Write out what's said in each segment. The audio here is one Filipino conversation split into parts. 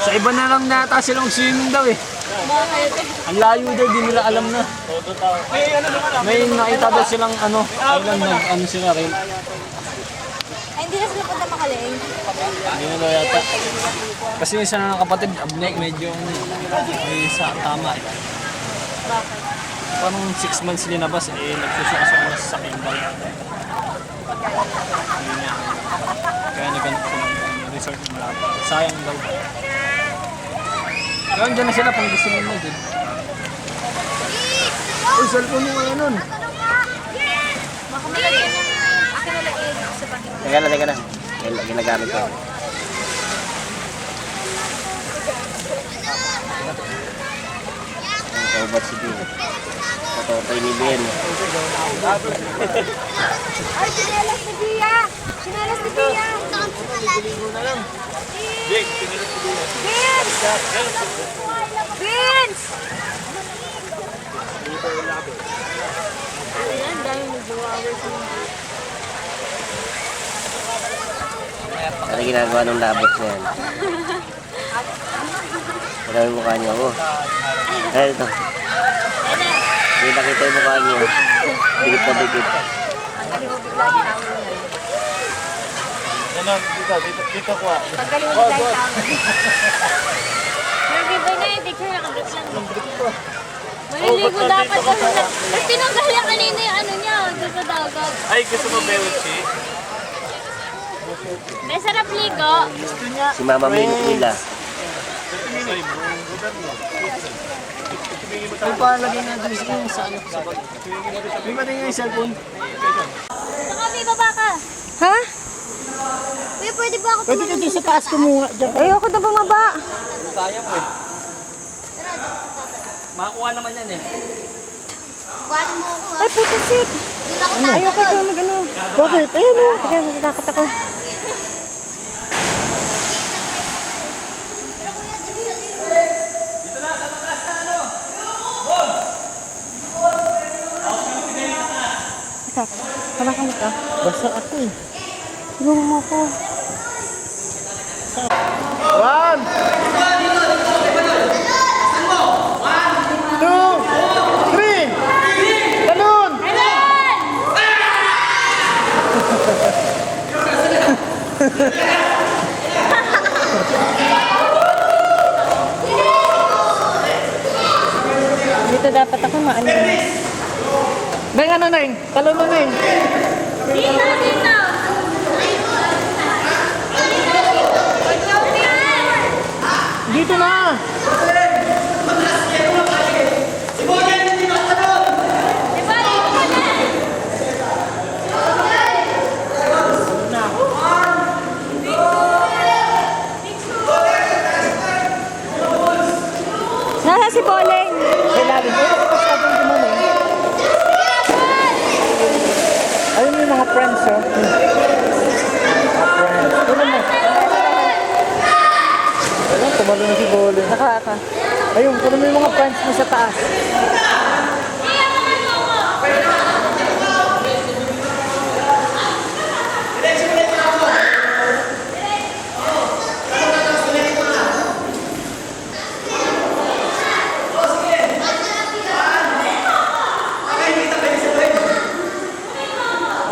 Sa iba na lang nata silang swimming daw eh. Ang layo daw, di nila alam na. May nakita daw silang kailan ano sila rin. Ay, hindi na sila punta Makaling. Hindi na daw yata. Kasi yung isa na kapatid, abnek, medyo may tama eh. Parang 6 months linabas eh, nagsusuka na sa sakyan daw. Kaya naghanap ko ng resort ng labo. Sayang daw. Kaya dyan na sila pang gusto nila din. Uy, cellphone mo ngayon nun. Baka malagyan ng akin sa panginoon. Teka na. Ginagamit ko. Ang kaubat si Bill. Patotoy ni Ben. Ay, sinelas ni Bia! Sinelas ni Bia! Vince! Ayan, dahil nag-jowawer sa mga. Ano ginagawa ng labot niya yan? Marami mukha niya ako. Ay, ito. Hindi nakita yung mukha niya. Dikit na dikit. Paggaling mo bigla yung tao niya. Dito ko ah. Paggaling mo bigla yung tao niya. Nag-ibay na yung picture, nakabrit lang. Maliligo dapat kasi na. Tapos tinanggal niya kanina yung ano niya, doon sa dagat. Ay, gusto mo bewitchi? May sarap ligo. Si Mama Mila. May palagay na doon sa ano sa bag. May mating nga yung cellphone. Saka may baba ka. Ha? Kuya, pwede ba ako Pwede ka dyan sa taas ko muna. Ayoko na bumaba. Kaya mo eh. Makakuha naman yan eh. Kuhaan mo ako ha. Ay, putasik. Doon ako tayo. Ayoko ka mag-ano. Bakit? Ayun o. Kaya natatakot ako. Hawakan mo ka. Basta ako eh. Tulungan mo ako. 1, 2, 3! Talon! Dito dapat ako maano. Neng, ano Neng? Talon mo Neng. Dito, dito. Dito na! Diba, dito ka na. Nasa si Boleng. May lalim. Ayun ako kasi abang gumaling. Ayun yung mga friends oh. Mga friends. Tuloy mo. Ayun, tumalo na si Boleng. Nakaka. Ayun, tuloy mo yung mga friends mo sa taas.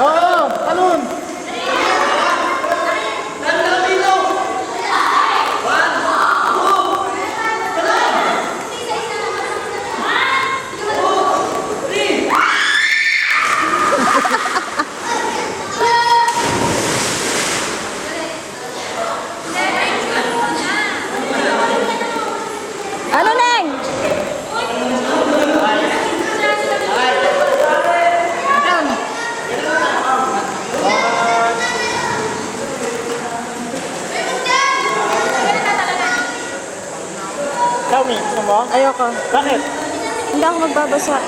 Oo, talon! Ano, Neng? Xiaomi, gusto mo? Ayoko. Bakit? Hindi ako magbabasa.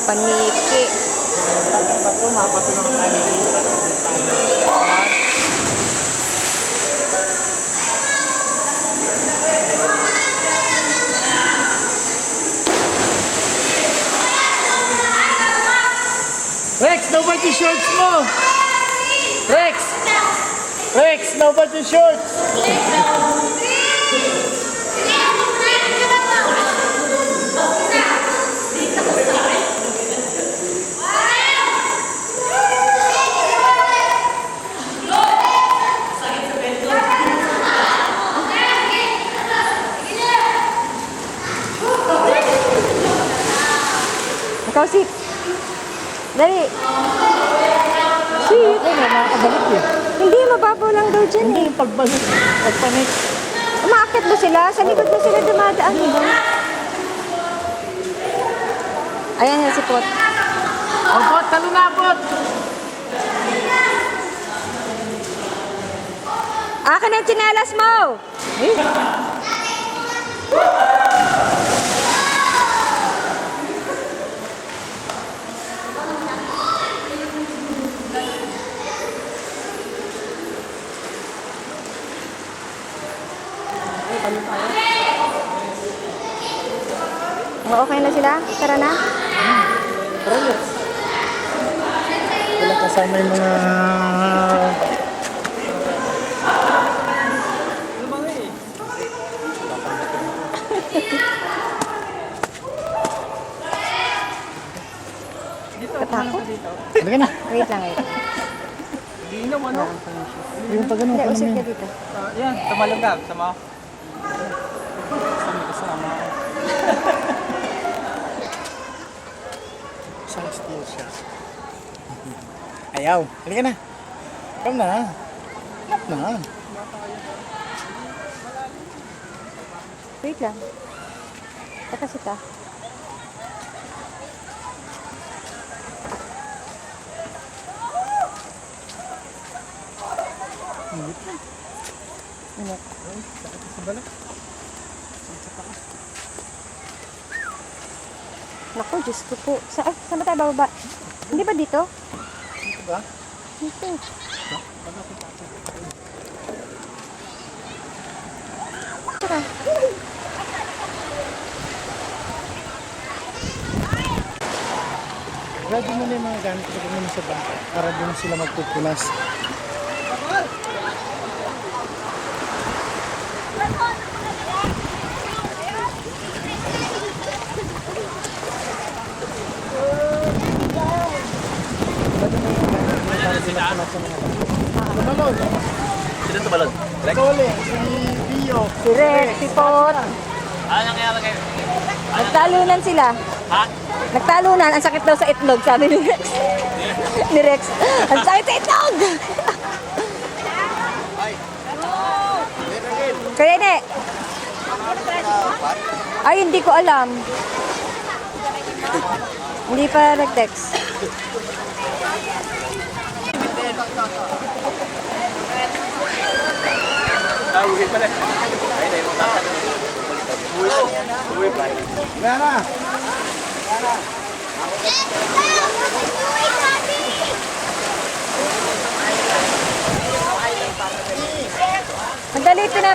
Paniki. Ito, mapatulungan namin. Rex, nobad yung shorts mo! Rex! Rex, nobad yung shorts! Ikaw, sit. Dali. Sit. Ay, nakakabalik eh. Hindi, mababaw lang daw dyan eh. Pagbalik, pagpanik. Umaakit ba sila? Sa likod na sila dumadaan, di ba? Ayan yan si Pot. Pot, talo na, Pot! Akin ang tsinelas mo! Okay na sila? Tara na? Wala kasama yung mga... Katakot? Halika na. Wait lang, wait. Hindi naman, ano? Yung pag ano, Hindi, usip ka dito. yan, tumalong ka. Sama ako. Kasama ako. Isang steel siya. Ayaw. Halika na. Come na. Come na. Wait lang. Taka sita. Ano? Sa balik. Naku, Diyos ko po. Saan ba tayo bababa? Hindi ba dito? Dito ba? Dito. Tara. Ready mo na yung mga gamit ko muna sa bangka para doon sila magpupunas. Tumalon. Sino tumalon? Tole, si Bio. Si Rex, si Pot. Ano nangyari kayo? Nagtalunan sila. Ha? Nagtalunan. Ang sakit daw sa itlog, sabi ni Rex. Ni Rex. Ang sakit sa itlog! Kaya ne. Ay, hindi ko alam. Hindi pa nag-text. Uwi pala. Ay, dahil mo tatanong. Uwi pa. Gara. Madali,